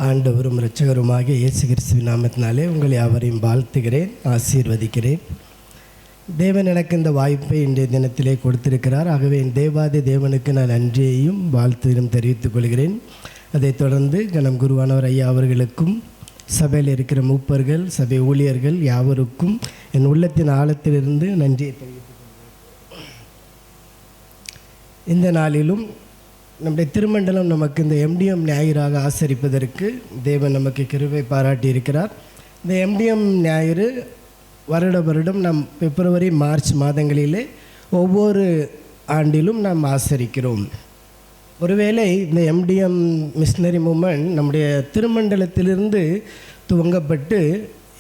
ஆண்டவரும் இரட்சகருமாகிய இயேசு கிறிஸ்துவின் நாமத்தினாலே உங்களை யாவரையும் வாழ்த்துகிறேன், ஆசீர்வதிக்கிறேன். தேவன் எனக்கு இந்த வாய்ப்பை இன்றைய தினத்திலே கொடுத்திருக்கிறார். ஆகவே என் தேவாதி தேவனுக்கு நான் நன்றியையும் வாழ்த்தையும் தெரிவித்துக் கொள்கிறேன். அதைத் தொடர்ந்து கனம் குருவானவர் ஐயா அவர்களுக்கும், சபையில் இருக்கிற மூப்பர்கள், சபை ஊழியர்கள் யாவருக்கும் என் உள்ளத்தின் ஆழத்திலிருந்து நன்றியை தெரிவித்துக் கொள்கிறேன். இந்த நாளிலும் நம்முடைய திருமண்டலம் நமக்கு இந்த எம்டிஎம் ஞாயிறாக ஆசரிப்பதற்கு தேவன் நமக்கு கிருபை பாராட்டியிருக்கிறார். இந்த எம்டிஎம் ஞாயிறு வருடம் நம் பிப்ரவரி மார்ச் மாதங்களிலே ஒவ்வொரு ஆண்டிலும் நாம் ஆசரிக்கிறோம். ஒருவேளை இந்த எம்டிஎம் மிஷனரி மூமெண்ட் நம்முடைய திருமண்டலத்திலிருந்து துவங்கப்பட்டு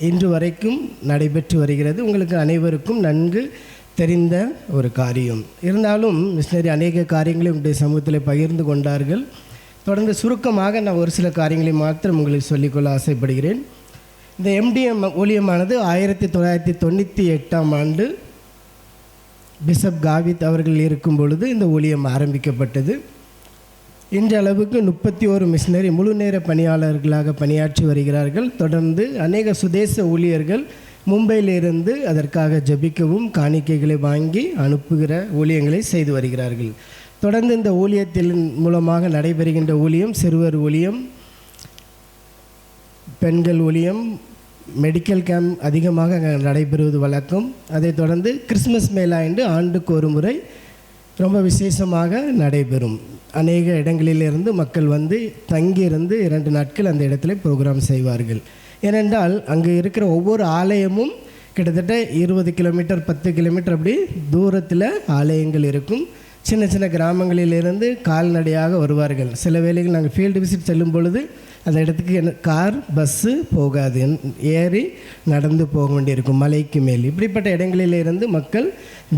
இன்று வரைக்கும் நடைபெற்று வருகிறது. உங்களுக்கு அனைவருக்கும் நன்கு தெரிந்த ஒரு காரியம். இருந்தாலும் மிஷனரி அநேக காரியங்களை உங்களுடைய சமூகத்தில் பகிர்ந்து கொண்டார்கள். தொடர்ந்து சுருக்கமாக நான் ஒரு சில காரியங்களை மாத்திரம் உங்களுக்கு சொல்லிக்கொள்ள ஆசைப்படுகிறேன். இந்த எம்டிஎம் ஊழியமானது 1998ஆம் ஆண்டு பிஷப் காவித் அவர்கள் இருக்கும் பொழுது இந்த ஊழியம் ஆரம்பிக்கப்பட்டது. இன்றளவுக்கு 31 மிஷனரி முழு நேர பணியாளர்களாக பணியாற்றி வருகிறார்கள். தொடர்ந்து அநேக சுதேச ஊழியர்கள் மும்பையிலிருந்து அதற்காக ஜெபிக்கவும் காணிக்கைகளை வாங்கி அனுப்புகிற ஊழியங்களை செய்து வருகிறார்கள். தொடர்ந்து இந்த ஊழியத்தின் மூலமாக நடைபெறுகின்ற ஊழியம் சிறுவர் ஊழியம், பெண்கள் ஊழியம், மெடிக்கல் கேம்ப் அதிகமாக நடைபெறுவது வழக்கம். அதைத் தொடர்ந்து கிறிஸ்மஸ் மேளா என்று ஆண்டுக்கு ஒரு முறை ரொம்ப விசேஷமாக நடைபெறும். அநேக இடங்களிலிருந்து மக்கள் வந்து தங்கியிருந்து 2 நாட்கள் அந்த இடத்துல ப்ரோக்ராம் செய்வார்கள். ஏனென்றால் அங்கே இருக்கிற ஒவ்வொரு ஆலயமும் கிட்டத்தட்ட 20 கிலோமீட்டர் 10 கிலோமீட்டர் அப்படி தூரத்தில் ஆலயங்கள் இருக்கும். சின்ன சின்ன கிராமங்களிலிருந்து கால்நடையாக வருவார்கள். சில வேளைகள் நாங்கள் ஃபீல்டு விசிட் செல்லும் பொழுது அந்த இடத்துக்கு கார் பஸ்ஸு போகாது, ஏறி நடந்து போக வேண்டியிருக்கும் மலைக்கு மேல். இப்படிப்பட்ட இடங்களிலிருந்து மக்கள்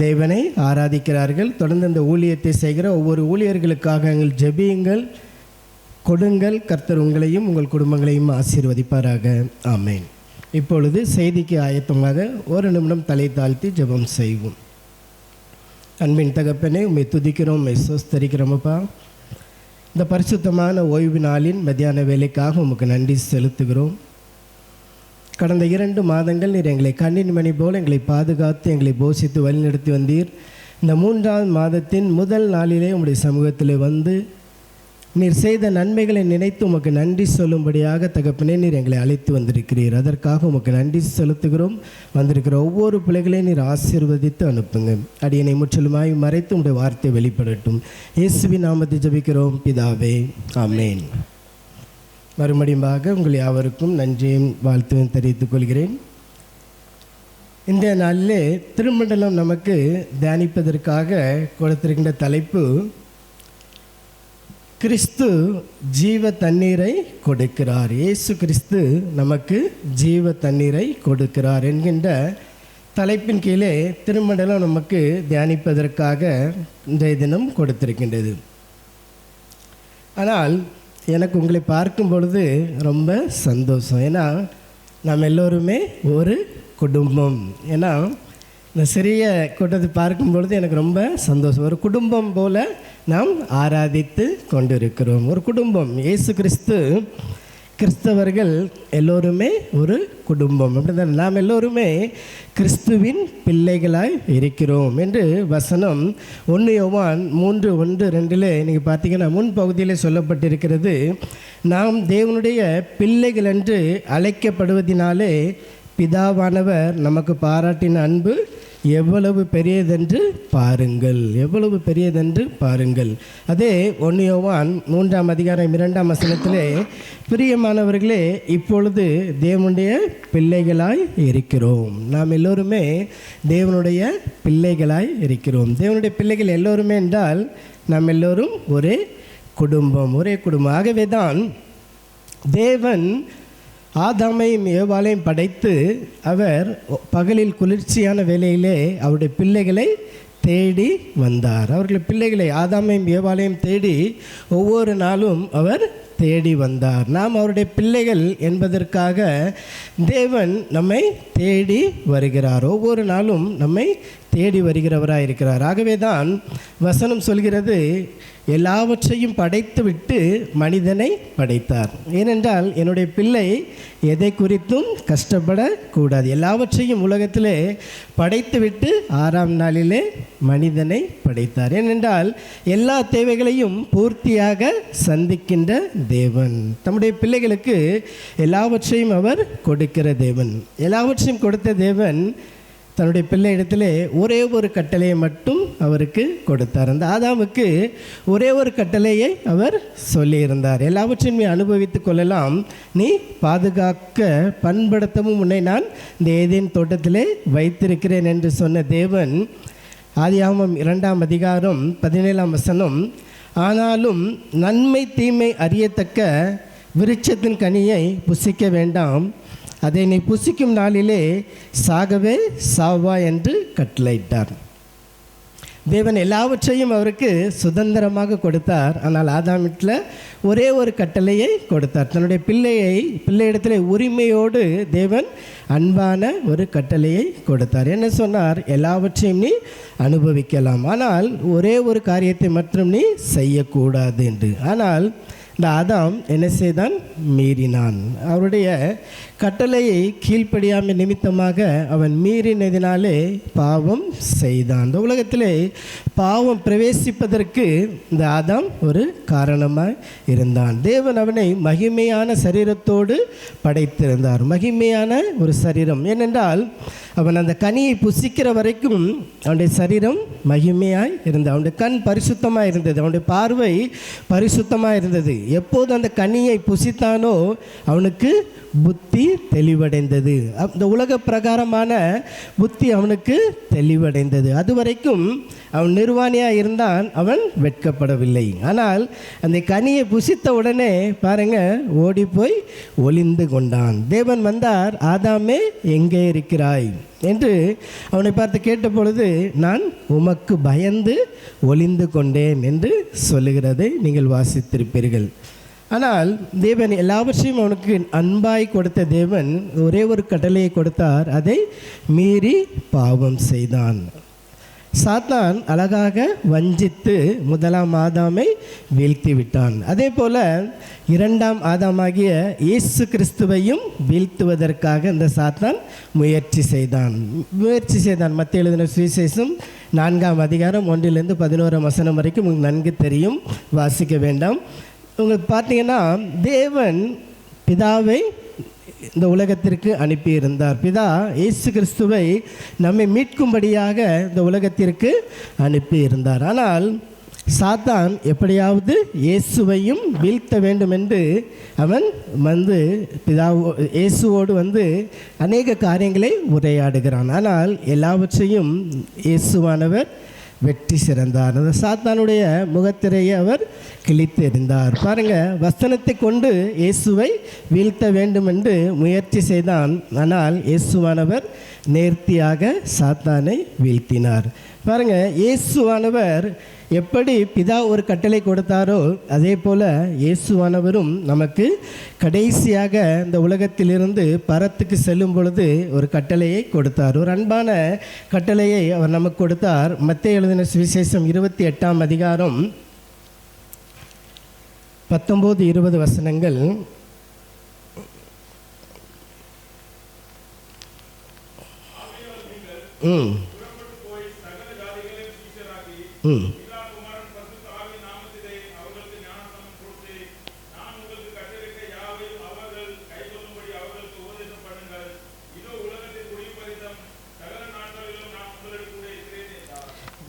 தேவனை ஆராதிக்கிறார்கள். தொடர்ந்து இந்த ஊழியத்தை செய்கிற ஒவ்வொரு ஊழியர்களுக்காக எங்கள் ஜெபியுங்கள், கொடுங்கள். கர்த்தர் உங்களையும் உங்கள் குடும்பங்களையும் ஆசீர்வதிப்பாராக. ஆமேன். இப்பொழுது செய்திக்கு ஆயத்தமாக ஒரு நிமிடம் தலை தாழ்த்தி ஜெபம் செய்வோம். அன்பின் தகப்பனே, உம்மை துதிக்கிறோம், உம்மை சோஸ்தரிக்கிறோமப்பா. இந்த பரிசுத்தமான ஓய்வு நாளின் மத்தியான வேலைக்காக உமக்கு நன்றி செலுத்துகிறோம். கடந்த 2 மாதங்கள் நீர் எங்களை கண்ணின் மணி போல் எங்களை பாதுகாத்து எங்களை போஷித்து வழிநடத்தி வந்தீர். இந்த 3ஆம் மாதத்தின் முதல் நாளிலே உம்முடைய சமூகத்தில் வந்து நீர் செய்த நன்மைகளை நினைத்து உமக்கு நன்றி சொல்லும்படியாக தகப்பனே நீர் எங்களை அழைத்து வந்திருக்கிறீர். அதற்காக உமக்கு நன்றி செலுத்துகிறோம். வந்திருக்கிற ஒவ்வொரு பிள்ளைகளையும் நீர் ஆசீர்வதித்து அனுப்புங்க. அடியனை முற்றிலுமாய் மறைத்து உடைய வார்த்தை வெளிப்படட்டும். இயேசுவின் நாமத்தை ஜெபிக்கிறோம் பிதாவே, ஆமேன். மறுபடியுமாக உங்கள் யாவருக்கும் நன்றியும் வாழ்த்தையும் தெரிவித்துக் கொள்கிறேன். இந்த நாளிலே திருமண்டலம் நமக்கு தியானிப்பதற்காக கொடுத்திருக்கின்ற தலைப்பு, கிறிஸ்து ஜீவ தண்ணீரை கொடுக்கிறார். இயேசு கிறிஸ்து நமக்கு ஜீவ தண்ணீரை கொடுக்கிறார் என்கின்ற தலைப்பின் கீழே திருமண்டலம் நமக்கு தியானிப்பதற்காக இன்றைய தினம் கொடுத்திருக்கின்றது. ஆனால் எனக்கு உங்களை பார்க்கும் பொழுது ரொம்ப சந்தோஷம். ஏன்னா நாம் எல்லோருமே ஒரு குடும்பம். ஏன்னா இந்த சிறிய கூட்டத்தை பார்க்கும் பொழுது எனக்கு ரொம்ப சந்தோஷம். ஒரு குடும்பம் போல நாம் ஆராதித்து கொண்டிருக்கிறோம். ஒரு குடும்பம். இயேசு கிறிஸ்தவர்கள் எல்லோருமே ஒரு குடும்பம். அப்படிதான் நாம் எல்லோருமே கிறிஸ்துவின் பிள்ளைகளாய் இருக்கிறோம் என்று வசனம் 1 யோவான் 3:1-2 நீங்கள் பார்த்தீங்கன்னா முன் பகுதியில் சொல்லப்பட்டிருக்கிறது. நாம் தேவனுடைய பிள்ளைகள் என்று அழைக்கப்படுவதினாலே பிதாவானவர் நமக்கு பாராட்டின அன்பு எவ்வளவு பெரியதென்று பாருங்கள், எவ்வளவு பெரியதென்று பாருங்கள். அதே 1 யோவான் 3:2 பிரியமானவர்களே, இப்பொழுது தேவனுடைய பிள்ளைகளாய் இருக்கிறோம். நாம் எல்லோருமே தேவனுடைய பிள்ளைகளாய் இருக்கிறோம். தேவனுடைய பிள்ளைகள் எல்லோருமே என்றால் நாம் எல்லோரும் ஒரே குடும்பம், ஒரே குடும்பம். ஆகவே தான் தேவன் ஆதாமையும் ஏவாளையும் படைத்து அவர் பகலில் குளிர்ச்சியான வேளையிலே அவருடைய பிள்ளைகளை தேடி வந்தார். அவர்கள் பிள்ளைகளை ஆதாமையும் ஏவாளையும் தேடி ஒவ்வொரு நாளும் அவர் தேடி வந்தார். நாம் அவருடைய பிள்ளைகள் என்பதற்காக தேவன் நம்மை தேடி வருகிறார். ஒவ்வொரு நாளும் நம்மை தேடி வருகிறவராக இருக்கிறார். ஆகவே தான் வசனம் சொல்கிறது, எல்லாவற்றையும் படைத்து விட்டு மனிதனை படைத்தார். ஏனென்றால் என்னுடைய பிள்ளை எதை குறித்தும் கஷ்டப்படக்கூடாது. எல்லாவற்றையும் உலகத்திலே படைத்துவிட்டு 6ஆம் நாளிலே மனிதனை படைத்தார். ஏனென்றால் எல்லா தேவைகளையும் பூர்த்தியாக சந்திக்கின்ற தேவன். தம்முடைய பிள்ளைகளுக்கு எல்லாவற்றையும் அவர் கொடுக்கிற தேவன். எல்லாவற்றையும் கொடுத்த தேவன் தன்னுடைய பிள்ளை இடத்திலே ஒரே ஒரு கட்டளையை மட்டும் அவருக்கு கொடுத்தார். அந்த ஆதாமுக்கு ஒரே ஒரு கட்டளையை அவர் சொல்லியிருந்தார். எல்லாவற்றையும் நீ அனுபவித்துக் கொள்ளலாம், நீ பாதுகாக்க பண்படுத்தவும் உன்னை நான் இந்த ஏதேன் தோட்டத்திலே வைத்திருக்கிறேன் என்று சொன்ன தேவன் ஆதியாகமம் 2ஆம் அதிகாரம் 17ஆம் வசனம், ஆனாலும் நன்மை தீமை அறியத்தக்க விருட்சத்தின் கனியை புசிக்க வேண்டாம், அதை நீ புசிக்கும் நாளிலே சாகவே சாவா என்று கட்டளையிட்டார். தேவன் எல்லாவற்றையும் அவருக்கு சுதந்திரமாக கொடுத்தார். ஆனால் ஆதாமில் ஒரே ஒரு கட்டளையை கொடுத்தார். தன்னுடைய பிள்ளையிடத்தில் உரிமையோடு தேவன் அன்பான ஒரு கட்டளையை கொடுத்தார். என்ன சொன்னார்? எல்லாவற்றையும் நீ அனுபவிக்கலாம், ஆனால் ஒரே ஒரு காரியத்தை மட்டும் நீ செய்யக்கூடாது என்று. ஆனால் இந்த ஆதாம் என்ன செய்தான்? மீறினான். அவருடைய கட்டளையை கீழ்ப்படியாமை நிமித்தமாக அவன் மீறினதினாலே பாவம் செய்தான். இந்த உலகத்திலே பாவம் பிரவேசிப்பதற்கு இந்த ஆதாம் ஒரு காரணமாக இருந்தான். தேவன் அவனை மகிமையான சரீரத்தோடு படைத்திருந்தார். மகிமையான ஒரு சரீரம். ஏனென்றால் அவன் அந்த கனியை புசிக்கிற வரைக்கும் அவனுடைய சரீரம் மகிமையாய் இருந்தது. அவனுடைய கண் பரிசுத்தமாக இருந்தது, அவனுடைய பார்வை பரிசுத்தமாக இருந்தது. எப்போது அந்த கனியை புசித்தானோ அவனுக்கு புத்தி தெளிவடைந்தது. அந்த உலக பிரகாரமான புத்தி அவனுக்கு தெளிவடைந்தது. அதுவரைக்கும் அவன் நிர்வாணியாக இருந்தான், அவன் வெட்கப்படவில்லை. ஆனால் அந்த கனியை புசித்த உடனே பாருங்க, ஓடி போய் ஒளிந்து கொண்டான். தேவன் வந்தார், ஆதாமே எங்கே இருக்கிறாய் என்று அவனை பார்த்து கேட்ட பொழுது, நான் உமக்கு பயந்து ஒளிந்து கொண்டேன் என்று சொல்லுகிறதை நீங்கள் வாசித்திருப்பீர்கள். ஆனால் தேவன் எல்லாவற்றையும் அவனுக்கு அன்பாய் கொடுத்த தேவன் ஒரே ஒரு கட்டளையை கொடுத்தார். அதை மீறி பாவம் செய்தான். சாத்தான் அழகாக வஞ்சித்து 1ஆம் ஆதாமை வீழ்த்தி விட்டான். அதே போல் 2ஆம் ஆதாமாகிய இயேசு கிறிஸ்துவையும் வீழ்த்துவதற்காக இந்த சாத்தான் முயற்சி செய்தான். மத்தேயு எழுதின சுவிசேஷம் 4ஆம் அதிகாரம் 1லிருந்து 11ஆம் வசனம் வரைக்கும் உங்களுக்கு நன்கு தெரியும், வாசிக்க வேண்டாம். உங்களுக்கு பார்த்தீங்கன்னா, தேவன் பிதாவை இந்த உலகத்திற்கு அனுப்பியிருந்தார். பிதா இயேசு கிறிஸ்துவை நம்மை மீட்கும்படியாக இந்த உலகத்திற்கு அனுப்பியிருந்தார். ஆனால் சாத்தான் எப்படியாவது இயேசுவையும் வீழ்த்த வேண்டும் என்று அவன் இயேசுவோடு அநேக காரியங்களை உரையாடுகிறான். ஆனால் எல்லாவற்றையும் இயேசுவானவர் வெற்றி சிறந்தார். அந்த சாத்தானுடைய முகத்திரையை அவர் கிழித்து எறிந்தார். பாருங்க, வசனத்தை கொண்டு இயேசுவை வீழ்த்த வேண்டும் என்று முயற்சி செய்தான். ஆனால் இயேசுவானவர் நேர்த்தியாக சாத்தானை வீழ்த்தினார். பாருங்க, இயேசுவானவர் எப்படி பிதா ஒரு கட்டளை கொடுத்தாரோ அதே போல் இயேசுவானவரும் நமக்கு கடைசியாக இந்த உலகத்திலிருந்து பரத்துக்கு செல்லும் பொழுது ஒரு கட்டளையை கொடுத்தார். ஒரு அன்பான கட்டளையை அவர் நமக்கு கொடுத்தார். மத்தேயு எழுதின சுவிசேஷம் 28ஆம் அதிகாரம் 19-20 வசனங்கள்.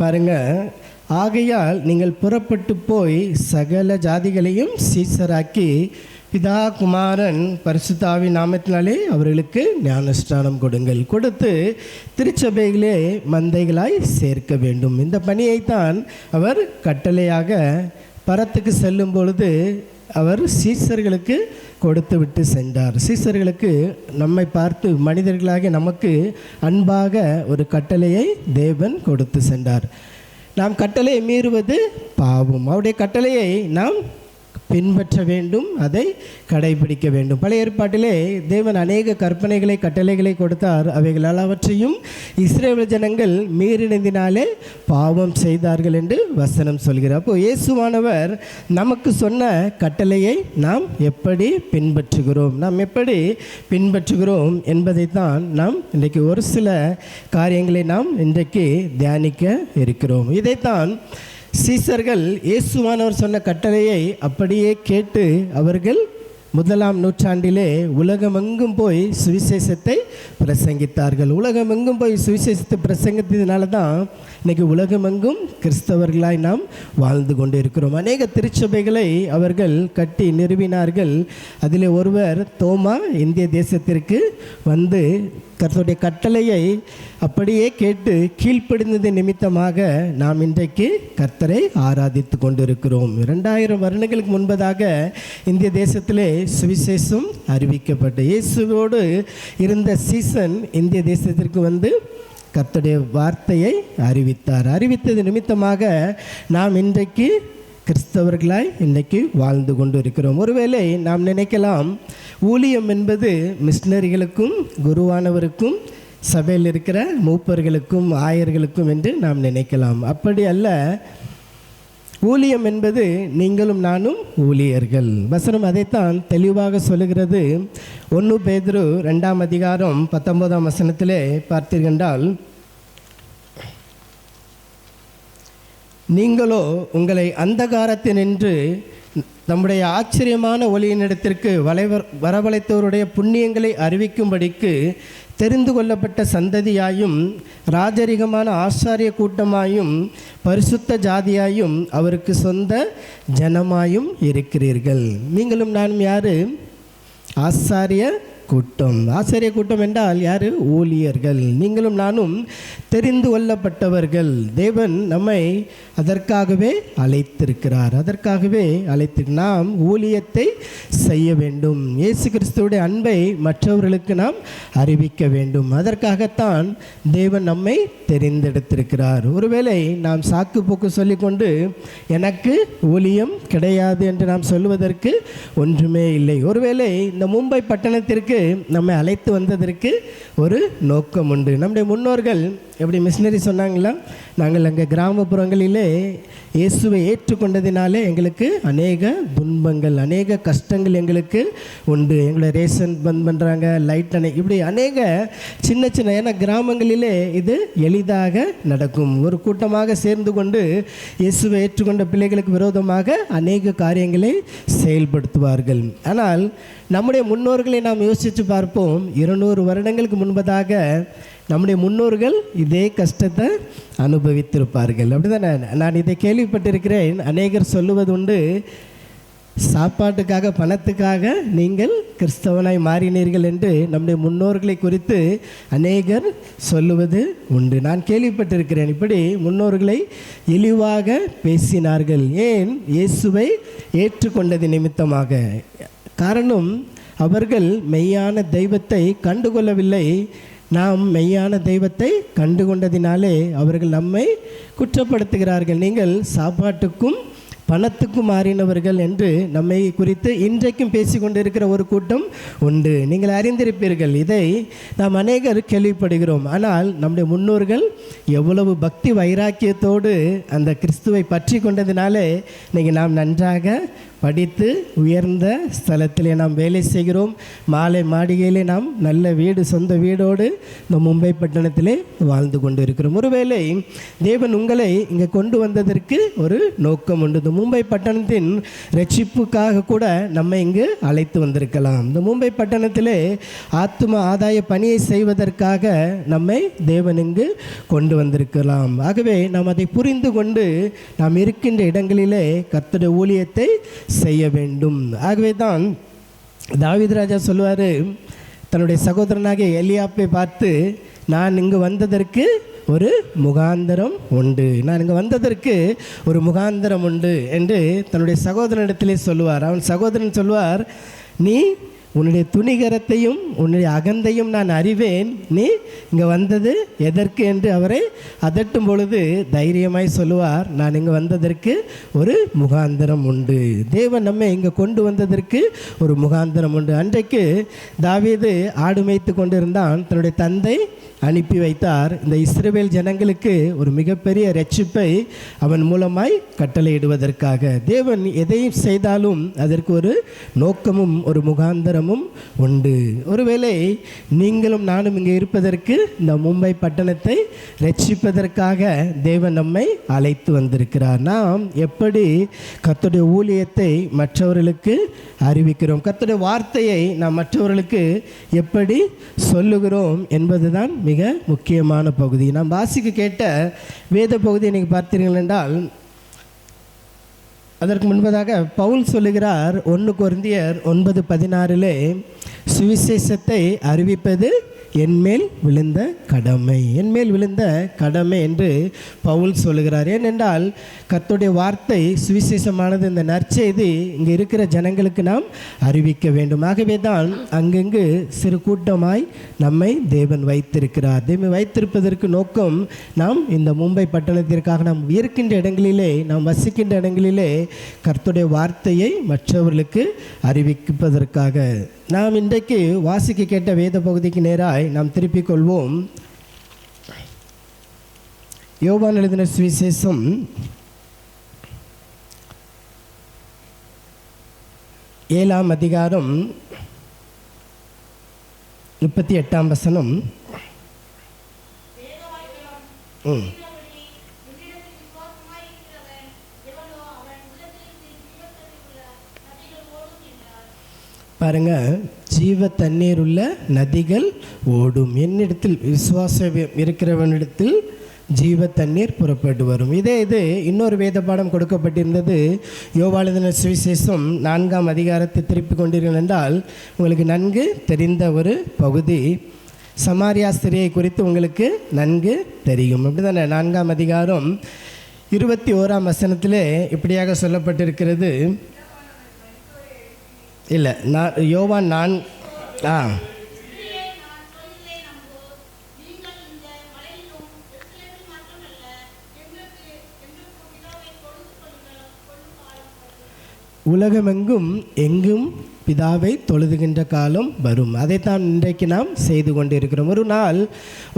பாருங்க, ஆகையால் நீங்கள் புறப்பட்டு போய் சகல ஜாதிகளையும் சீசராக்கி பிதா குமாரன் பரிசுத்த ஆவியின் நாமத்தினாலே அவர்களுக்கு ஞானஸ்நானம் கொடுத்து திருச்சபைகளே மந்தைகளாய் சேர்க்க வேண்டும். இந்த பணியைத்தான் அவர் கட்டளையாக பரத்துக்கு செல்லும் பொழுது அவர் சீசர்களுக்கு கொடுத்து விட்டு சென்றார். சீசர்களுக்கு நம்மை பார்த்து மனிதர்களாக நமக்கு அன்பாக ஒரு கட்டளையை தேவன் கொடுத்து சென்றார். நாம் கட்டளையை மீறுவது பாவம். அவருடைய கட்டளையை நாம் பின்பற்ற வேண்டும், அதை கடைபிடிக்க வேண்டும். பழைய ஏற்பாட்டிலே தேவன் அநேக கற்பனைகளை கட்டளைகளை கொடுத்தார். அவைகள் எல்லாவற்றையும் இஸ்ரவேல் ஜனங்கள் மீறினதினாலே பாவம் செய்தார்கள் என்று வசனம் சொல்கிறார். அப்போ இயேசுவானவர் நமக்கு சொன்ன கட்டளையை நாம் எப்படி பின்பற்றுகிறோம் என்பதைத்தான் நாம் இன்றைக்கு ஒரு சில காரியங்களை நாம் இன்றைக்கு தியானிக்க இருக்கிறோம். இதைத்தான் சீசர்கள் இயேசுவானவர் சொன்ன கட்டளையை அப்படியே கேட்டு அவர்கள் 1ஆம் நூற்றாண்டிலே உலகமெங்கும் போய் சுவிசேஷத்தை பிரசங்கித்தார்கள். உலகமெங்கும் போய் சுவிசேஷத்தை பிரசங்கித்ததுனால தான் இன்றைக்கி உலகமெங்கும் கிறிஸ்தவர்களாய் நாம் வாழ்ந்து கொண்டு இருக்கிறோம். அநேக திருச்சபைகளை அவர்கள் கட்டி நிறுவினார்கள். அதில் ஒருவர் தோமா இந்திய தேசத்திற்கு வந்து கர்த்தருடைய கட்டளையை அப்படியே கேட்டு கீழ்ப்படிந்தது நிமித்தமாக நாம் இன்றைக்கு கர்த்தரை ஆராதித்து கொண்டிருக்கிறோம். 2000 வருடங்களுக்கு முன்பதாக இந்திய தேசத்திலே சுவிசேஷம் அறிவிக்கப்பட்ட இயேசுவோடு இருந்த சீசன் இந்திய தேசத்திற்கு வந்து கர்த்தருடைய வார்த்தையை அறிவித்தது நிமித்தமாக நாம் இன்றைக்கு கிறிஸ்தவர்களாய் இன்றைக்கு வாழ்ந்து கொண்டு இருக்கிறோம். ஒருவேளை நாம் நினைக்கலாம், ஊழியம் என்பது மிஷினரிகளுக்கும் குருவானவருக்கும் சபையில் இருக்கிற மூப்பர்களுக்கும் ஆயர்களுக்கும் என்று நாம் நினைக்கலாம். அப்படி அல்ல. ஊழியம் என்பது நீங்களும் நானும் ஊழியர்கள். வசனம் அதைத்தான் தெளிவாக சொல்லுகிறது. 1 பேதுரு 2ஆம் அதிகாரம் 19ஆம் வசனத்திலே பார்த்தீர்கள், நீங்களோ உங்களை அந்தகாரத்தினின்று நம்முடைய ஆச்சரியமான ஒளியினிடத்திற்கு வரவழைத்தவருடைய புண்ணியங்களை அறிவிக்கும்படிக்கு தெரிந்து கொள்ளப்பட்ட சந்ததியாயும் ராஜரிகமான ஆசாரிய கூட்டமாயும் பரிசுத்த ஜாதியாயும் அவருக்கு சொந்த ஜனமாயும் இருக்கிறீர்கள். நீங்களும் நானும் யாரு? ஆசாரிய கூட்டம் என்றால் யாரு? ஊழியர்கள். நீங்களும் நானும் தெரிந்து கொள்ளப்பட்டவர்கள். தேவன் நம்மை அதற்காகவே அழைத்திருக்கிறார். நாம் ஊழியத்தை செய்ய வேண்டும். இயேசு கிறிஸ்துவுடைய அன்பை மற்றவர்களுக்கு நாம் அறிவிக்க வேண்டும். அதற்காகத்தான் தேவன் நம்மை தெரிந்தெடுத்திருக்கிறார். ஒருவேளை நாம் சாக்கு போக்கு சொல்லிக்கொண்டு எனக்கு ஊழியம் கிடையாது என்று நாம் சொல்வதற்கு ஒன்றுமே இல்லை. ஒருவேளை இந்த மும்பை பட்டணத்திற்கு நம்மை அழைத்து வந்ததற்கு ஒரு நோக்கம் உண்டு. நம்முடைய முன்னோர்கள் எப்படி மிஷினரி சொன்னாங்களா, நாங்கள் அங்கே கிராமப்புறங்களிலே இயேசுவை ஏற்றுக்கொண்டதினாலே எங்களுக்கு அநேக துன்பங்கள் அநேக கஷ்டங்கள் எங்களுக்கு உண்டு. எங்களை ரேஷன் பந்த் பண்ணுறாங்க, லைட் இப்படி அநேக சின்ன ஏன்னா கிராமங்களிலே இது எளிதாக நடக்கும். ஒரு கூட்டமாக சேர்ந்து கொண்டு இயேசுவை ஏற்றுக்கொண்ட பிள்ளைகளுக்கு விரோதமாக அநேக காரியங்களை செயல்படுத்துவார்கள். ஆனால் நம்முடைய முன்னோர்களை நாம் யோசித்து பார்ப்போம். 200 வருடங்களுக்கு முன்பதாக நம்முடைய முன்னோர்கள் இதே கஷ்டத்தை அனுபவித்திருப்பார்கள். அப்படிதானே? நான் இதை கேள்விப்பட்டிருக்கிறேன். அநேகர் சொல்லுவது உண்டு, சாப்பாட்டுக்காக பணத்துக்காக நீங்கள் கிறிஸ்தவனாய் மாறினீர்கள் என்று நம்முடைய முன்னோர்களை குறித்து அநேகர் சொல்லுவது உண்டு. நான் கேள்விப்பட்டிருக்கிறேன். இப்படி முன்னோர்களை இழிவாக பேசினார்கள். ஏன்? இயேசுவை ஏற்றுக்கொண்டது நிமித்தமாக. காரணம், அவர்கள் மெய்யான தெய்வத்தை கண்டுகொள்ளவில்லை. நாம் மெய்யான தெய்வத்தை கண்டுகொண்டதினாலே அவர்கள் நம்மை குற்றப்படுத்துகிறார்கள். நீங்கள் சாப்பாட்டுக்கும் பணத்துக்கும் மாறினவர்கள் என்று நம்மை குறித்து இன்றைக்கும் பேசிக்கொண்டிருக்கிற ஒரு கூட்டம் உண்டு. நீங்கள் அறிந்திருப்பீர்கள். இதை நாம் அநேகர் கேள்விப்படுகிறோம். ஆனால் நம்முடைய முன்னோர்கள் எவ்வளவு பக்தி வைராக்கியத்தோடு அந்த கிறிஸ்துவை பற்றி கொண்டதினாலே இன்றைக்கி நாம் நன்றாக படித்து உயர்ந்த ஸ்தலத்திலே நாம் வேலை செய்கிறோம். மாலை மாளிகையிலே நாம் நல்ல வீடு, சொந்த வீடோடு இந்த மும்பை பட்டணத்திலே வாழ்ந்து கொண்டு இருக்கிறோம். ஒருவேளை தேவன் உங்களை இங்கே கொண்டு வந்ததற்கு ஒரு நோக்கம் உண்டு. இந்த மும்பை பட்டணத்தின் ரட்சிப்புக்காக கூட நம்ம இங்கு அழைத்து வந்திருக்கலாம். இந்த மும்பை பட்டணத்திலே ஆத்தும ஆதாய பணியை செய்வதற்காக நம்மை தேவன் இங்கு கொண்டு வந்திருக்கலாம். ஆகவே நாம் அதை புரிந்து கொண்டு நாம் இருக்கின்ற இடங்களிலே கர்த்தருடைய ஊழியத்தை செய்ய வேண்டும். ஆகவே தான் தாவீது ராஜா சொல்லுவார், தன்னுடைய சகோதரனாகிய எலியாப்பை பார்த்து, நான் இங்கு வந்ததற்கு ஒரு முகாந்தரம் உண்டு என்று தன்னுடைய சகோதரனிடத்திலே சொல்லுவார். அவன் சகோதரன் சொல்லுவார், நீ உன்னுடைய துணிகரத்தையும் உன்னுடைய அகந்தையும் நான் அறிவேன், நீ இங்கே வந்தது எதற்கு என்று அவரை அதட்டும் பொழுது தைரியமாய் சொல்லுவார், நான் இங்கே வந்ததற்கு ஒரு முகாந்திரம் உண்டு. தேவன் நம்மை இங்கே கொண்டு வந்ததற்கு ஒரு முகாந்திரம் உண்டு. அன்றைக்கு தாவீது ஆடு மேய்த்து கொண்டிருந்தான். தன்னுடைய தந்தை அனுப்பி வைத்தார். இந்த இஸ்ரவேல் ஜனங்களுக்கு ஒரு மிகப்பெரிய ரட்சிப்பை அவன் மூலமாய் கட்டளையிடுவதற்காக. தேவன் எதையும் செய்தாலும் அதற்கு ஒரு நோக்கமும் ஒரு முகாந்தரமும் உண்டு. ஒருவேளை நீங்களும் நானும் இங்கே இருப்பதற்கு, இந்த மும்பை பட்டணத்தை ரட்சிப்பதற்காக தேவன் நம்மை அழைத்து வந்திருக்கிறார். நாம் எப்படி கர்த்தருடைய ஊழியத்தை மற்றவர்களுக்கு அறிவிக்கிறோம், கர்த்தருடைய வார்த்தையை நாம் மற்றவர்களுக்கு எப்படி சொல்லுகிறோம் என்பதுதான் மிக முக்கியமான பகுதி. நாம் வாசிக்க கேட்ட வேத பகுதியை நீங்கள் பார்த்தீர்கள் என்றால், அதற்கு முன்பதாக பவுல் சொல்லுகிறார் 1 கொரிந்தியர் 9:16 சுவிசேஷத்தை அறிவிப்பது என்மேல் விழுந்த கடமை, என்மேல் விழுந்த கடமை என்று பவுல் சொல்லுகிறார். ஏனென்றால் கர்த்தருடைய வார்த்தை சுவிசேஷமானது, இந்த நற்செய்தி இங்கே இருக்கிற ஜனங்களுக்கு நாம் அறிவிக்க வேண்டும். ஆகவே தான் அங்கங்கு சிறு கூட்டமாய் நம்மை தேவன் வைத்திருக்கிறார். தேவன் வைத்திருப்பதற்கு நோக்கம், நாம் இந்த மும்பை பட்டணத்திற்காக நாம் இருக்கின்ற இடங்களிலே, நாம் வசிக்கின்ற இடங்களிலே கர்த்தருடைய வார்த்தையை மற்றவர்களுக்கு அறிவிப்பதற்காக. நாம் இன்றைக்கு வாசிக்க கேட்ட வேத பகுதிக்கு நேராய் நாம் திருப்பிக் கொள்வோம். யோவான் எழுதின சுவிசேஷம் 7ஆம் அதிகாரம் 38ஆம் வசனம். பாருங்க, ஜீவ தண்ணீர் உள்ள நதிகள் ஓடும், என்னிடத்தில் விசுவாசம் இருக்கிறவனிடத்தில் ஜீவ தண்ணீர் புறப்பட்டு வரும். இது இன்னொரு வேத பாடம் கொடுக்கப்பட்டிருந்தது. யோவான் எழுதின சுவிசேஷம் 4ஆம் அதிகாரத்தை திருப்பி கொண்டீர்கள் என்றால் உங்களுக்கு நன்கு தெரிந்த ஒரு பகுதி. சமாரியா ஸ்திரியை குறித்து உங்களுக்கு நன்கு தெரியும், அப்படிதானே? 4ஆம் அதிகாரம் 21ஆம் வசனத்திலே இப்படியாக சொல்லப்பட்டிருக்கிறது. இல்லை, யோவான் 4 உலகமெங்கும் எங்கும் பிதாவை தொழுதுகின்ற காலம் வரும். அதைத்தான் இன்றைக்கு நாம் செய்து கொண்டிருக்கிறோம்.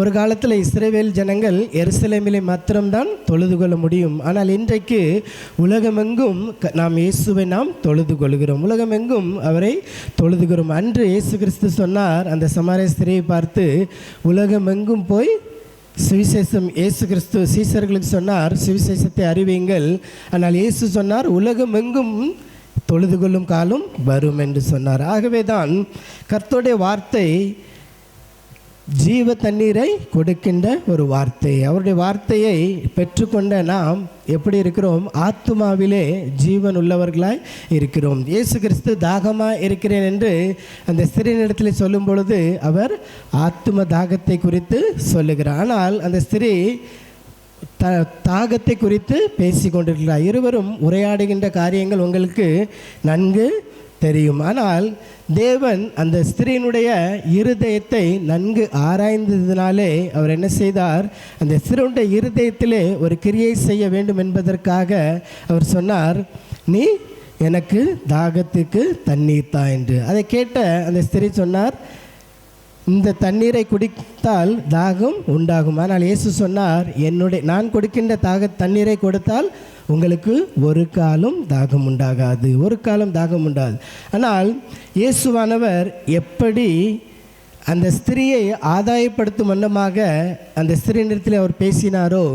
ஒரு காலத்தில் இஸ்ரவேல் ஜனங்கள் எருசலேமிலே மாத்திரம்தான் தொழுது கொள்ள முடியும். ஆனால் இன்றைக்கு உலகமெங்கும் நாம் இயேசுவை நாம் தொழுது கொள்கிறோம், உலகமெங்கும் அவரை தொழுதுகிறோம். அன்று இயேசு கிறிஸ்து சொன்னார், அந்த சமாரிய ஸ்திரியை பார்த்து, உலகமெங்கும் போய் சுவிசேஷம், இயேசு கிறிஸ்து சீசர்களுக்கு சொன்னார், சுவிசேஷத்தை அறிவியுங்கள். ஆனால் இயேசு சொன்னார், உலகமெங்கும் தொழுது கொள்ளும் காலம் வரும் என்று சொன்னார். ஆகவே தான் கர்த்தருடைய வார்த்தை ஜீவ தண்ணீரை கொடுக்கின்ற ஒரு வார்த்தை. அவருடைய வார்த்தையை பெற்றுக்கொண்ட நாம் எப்படி இருக்கிறோம்? ஆத்துமாவிலே ஜீவன் உள்ளவர்களாய் இருக்கிறோம். இயேசு கிறிஸ்து தாகமாக இருக்கிறேன் என்று அந்த ஸ்திரீனிடத்தில் சொல்லும் பொழுது அவர் ஆத்தும தாகத்தை குறித்து சொல்லுகிறார். ஆனால் அந்த ஸ்திரீ தாகத்தை குறித்து பேசி கொண்டிருக்கிறார். இருவரும் உரையாடுகின்ற காரியங்கள் உங்களுக்கு நன்கு தெரியும். ஆனால் தேவன் அந்த ஸ்திரீனுடைய இருதயத்தை நன்கு ஆராய்ந்ததினாலே அவர் என்ன செய்தார்? அந்த ஸ்திரீனுடைய இருதயத்திலே ஒரு கிரியை செய்ய வேண்டும் என்பதற்காக அவர் சொன்னார், நீ எனக்கு தாகத்துக்கு தண்ணீர் தா என்று. அதை கேட்ட அந்த ஸ்திரீ சொன்னார், இந்த தண்ணீரை குடித்தால் தாகம் உண்டாகும். ஆனால் இயேசு சொன்னார், நான் கொடுக்கின்ற தண்ணீரை கொடுத்தால் உங்களுக்கு ஒரு காலம் தாகம் உண்டாகாது, ஒரு காலம் தாகம் உண்டாது. ஆனால் இயேசுவானவர் எப்படி அந்த ஸ்திரியை ஆதாயப்படுத்தும் வண்ணமாக அந்த ஸ்திரீனிடத்தில் அவர் பேசினாரோ,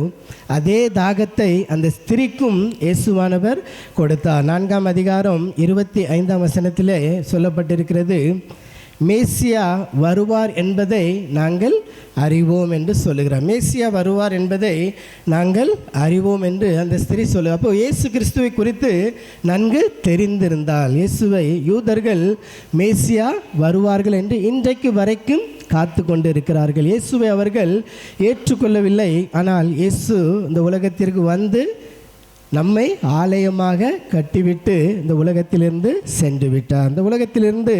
அதே தாகத்தை அந்த ஸ்திரிக்கும் இயேசுவானவர் கொடுத்தார். 4ஆம் அதிகாரம் 25ஆம் வசனத்திலே சொல்லப்பட்டிருக்கிறது, மேசியா வருவார் என்பதை நாங்கள் அறிவோம் என்று சொல்லுகிறார். மேசியா வருவார் என்பதை நாங்கள் அறிவோம் என்று அந்த ஸ்திரீ சொல்லு. அப்போ இயேசு கிறிஸ்துவை குறித்து நன்கு தெரிந்திருந்தால், இயேசுவை யூதர்கள் மேசியா வருவார்கள் என்று இன்றைக்கு வரைக்கும் காத்து கொண்டு இருக்கிறார்கள். இயேசுவை அவர்கள் ஏற்றுக்கொள்ளவில்லை. ஆனால் இயேசு இந்த உலகத்திற்கு வந்து நம்மை ஆலயமாக கட்டிவிட்டு இந்த உலகத்திலிருந்து சென்று விட்டார். இந்த உலகத்திலிருந்து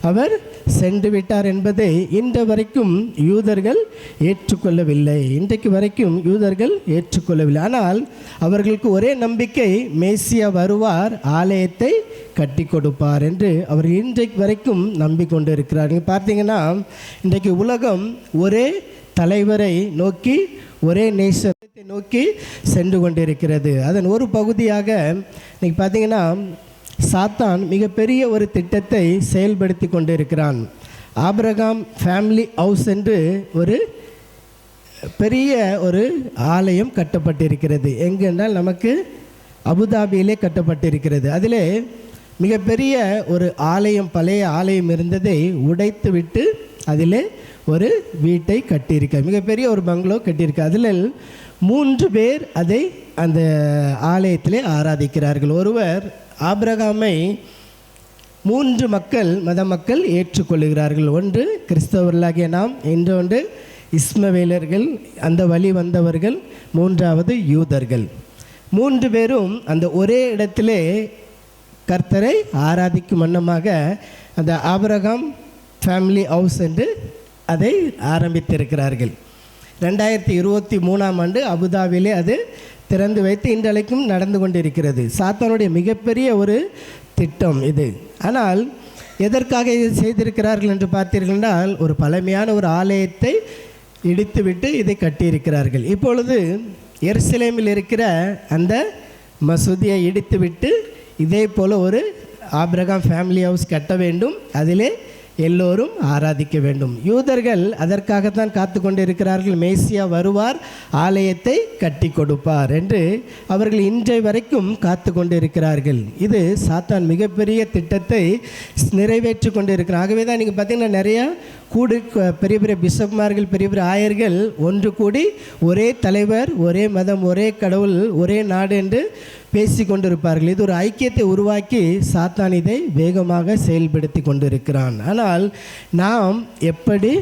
அவர் சென்று விட்டார் என்பதை இன்று வரைக்கும் யூதர்கள் ஏற்றுக்கொள்ளவில்லை. இன்றைக்கு வரைக்கும் யூதர்கள் ஏற்றுக்கொள்ளவில்லை. ஆனால் அவர்களுக்கு ஒரே நம்பிக்கை, மேசியா வருவார், ஆலயத்தை கட்டி கொடுப்பார் என்று அவர் இன்றைக்கு வரைக்கும் நம்பிக்கொண்டு இருக்கிறார். நீங்கள் பார்த்தீங்கன்னா இன்றைக்கு உலகம் ஒரே தலைவரை நோக்கி, ஒரே நேசத்தை நோக்கி சென்று கொண்டிருக்கிறது. அதன் ஒரு பகுதியாக இன்னைக்கு பார்த்தீங்கன்னா சாத்தான் மிகப்பெரிய ஒரு திட்டத்தை செயல்படுத்தி கொண்டிருக்கிறான். ஆபிரகாம் ஃபேமிலி ஹவுஸ் என்று ஒரு பெரிய ஒரு ஆலயம் கட்டப்பட்டிருக்கிறது. எங்கென்றால் நமக்கு அபுதாபியிலே கட்டப்பட்டிருக்கிறது. அதிலே மிகப்பெரிய ஒரு ஆலயம், பழைய ஆலயம் இருந்ததை உடைத்து விட்டு அதிலே ஒரு வீட்டை கட்டியிருக்க, மிகப்பெரிய ஒரு பங்களோ கட்டியிருக்க. அதில் 3 பேர் அதை அந்த ஆலயத்திலே ஆராதிக்கிறார்கள். ஒருவர் ஆபிரகாமை 3 மத மக்கள் ஏற்றுக்கொள்கிறார்கள். ஒன்று கிறிஸ்தவர்களாகிய நாம், இன்னொன்று இஸ்மவேலர்கள், அந்த வழி வந்தவர்கள், 3வது யூதர்கள். 3 பேரும் அந்த ஒரே இடத்திலே கர்த்தரை ஆராதிக்கும் வண்ணமாக அந்த ஆபிரகாம் ஃபேமிலி ஹவுஸ் என்று அதை ஆரம்பித்திருக்கிறார்கள். 2023ஆம் ஆண்டு அபுதாபியிலே அது திறந்து வைத்து இன்றளைக்கும் நடந்து கொண்டிருக்கிறது. சாத்தானுடைய மிகப்பெரிய ஒரு திட்டம் இது. ஆனால் எதற்காக இது செய்திருக்கிறார்கள் என்று பார்த்தீர்கள் என்றால், ஒரு பழமையான ஒரு ஆலயத்தை இடித்துவிட்டு இதை கட்டியிருக்கிறார்கள். இப்பொழுது எருசலேமில் இருக்கிற அந்த மசூதியை இடித்துவிட்டு இதே போல் ஒரு ஆபிரகாம் ஃபேமிலி ஹவுஸ் கட்ட வேண்டும், அதிலே எல்லோரும் ஆராதிக்க வேண்டும். யூதர்கள் அதற்காகத்தான் காத்து கொண்டிருக்கிறார்கள். மேசியா வருவார், ஆலயத்தை கட்டி கொடுப்பார் என்று அவர்கள் இன்றைய வரைக்கும் காத்து கொண்டிருக்கிறார்கள். இது சாத்தான் மிகப்பெரிய திட்டத்தை நிறைவேற்றி கொண்டிருக்கிறார். ஆகவே தான் நீங்கள் பார்த்தீங்கன்னா நிறையா பெரிய பெரிய பிஷப்மார்கள், பெரிய பெரிய ஆயர்கள் ஒன்று கூடி ஒரே தலைவர், ஒரே மதம், ஒரே கடவுள், ஒரே நாடு என்று பேசி கொண்டிருப்பார்கள். இது ஒரு ஐக்கியத்தை உருவாக்கி சாத்தான் இதை வேகமாக செயல்படுத்தி கொண்டிருக்கிறான். ஆனால் நாம் எப்படி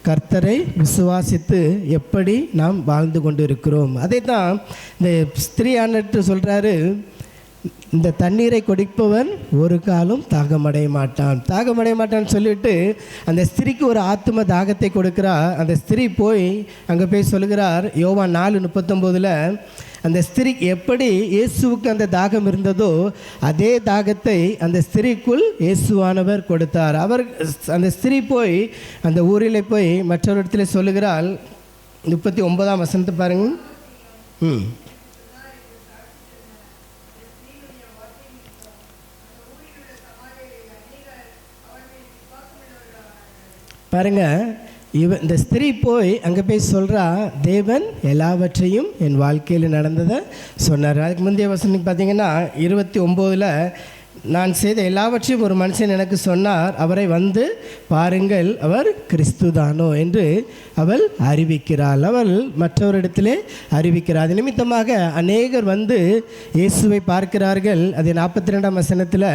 கர்த்தரை விசுவாசித்து எப்படி நாம் வாழ்ந்து கொண்டிருக்கிறோம்? அதை தான் இந்த ஸ்திரீயானட்டு சொல்கிறாரு, இந்த தண்ணீரை குடிப்பவன் ஒரு காலம் தாகமடைய மாட்டான் சொல்லிவிட்டு அந்த ஸ்திரீக்கு ஒரு ஆத்ம தாகத்தை கொடுக்கிறார். அந்த ஸ்திரீ போய் அங்கே போய் சொல்கிறார், யோவான் 4:39 அந்த ஸ்திரீக்கு எப்படி இயேசுவுக்கு அந்த தாகம் இருந்ததோ அதே தாகத்தை அந்த ஸ்திரீக்குள் இயேசுவானவர் கொடுத்தார். அந்த ஸ்திரீ போய் அந்த ஊரில் போய் மற்றொரு இடத்துல சொல்லுகிறாள். 39ஆம் வசனத்தை பாருங்கள். பாருங்க, இந்த ஸ்திரீ போய் அங்கே போய் சொல்கிறா, தேவன் எல்லாவற்றையும் என் வாழ்க்கையில் நடந்ததை சொன்னார். அதுக்கு முந்தைய வசனம் பார்த்தீங்கன்னா 29 நான் செய்த எல்லாவற்றையும் ஒரு மனுஷன் எனக்கு சொன்னார், அவரை வந்து பாருங்கள், அவர் கிறிஸ்துதானோ என்று அவள் அறிவிக்கிறாள். அவள் மற்றவரிடத்திலே அறிவிக்கிறார். அது நிமித்தமாக அநேகர் வந்து இயேசுவை பார்க்கிறார்கள். அது 42ஆம் வசனத்தில்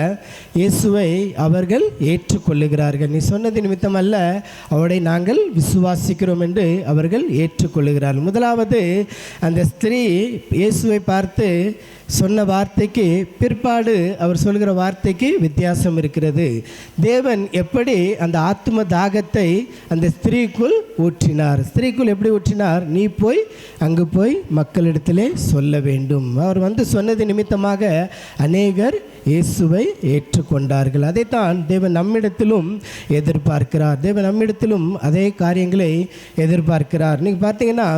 இயேசுவை அவர்கள் ஏற்றுக்கொள்ளுகிறார்கள். நீ சொன்னது நிமித்தம் அல்ல, அவரை நாங்கள் விசுவாசிக்கிறோம் என்று அவர்கள் ஏற்றுக்கொள்ளுகிறார்கள். முதலாவது அந்த ஸ்திரீ இயேசுவை பார்த்து சொன்ன வார்த்தைக்கு பிற்பாடு அவர் சொல்கிற வார்த்தைக்கு வித்தியாசம் இருக்கிறது. தேவன் எப்படி அந்த ஆத்ம தாகத்தை அந்த ஸ்திரீக்குள் ஊற்றினார்? ஸ்திரீக்குள் எப்படி ஊற்றினார்? நீ போய் அங்கு போய் மக்களிடத்திலே சொல்ல வேண்டும். அவர் வந்து சொன்னது நிமித்தமாக அநேகர் இயேசுவை ஏற்றுக்கொண்டார்கள். அதைத்தான் தேவன் நம்மிடத்திலும் எதிர்பார்க்கிறார். தேவன் நம்மிடத்திலும் அதே காரியங்களை எதிர்பார்க்கிறார். நீங்கள் பார்த்தீங்கன்னா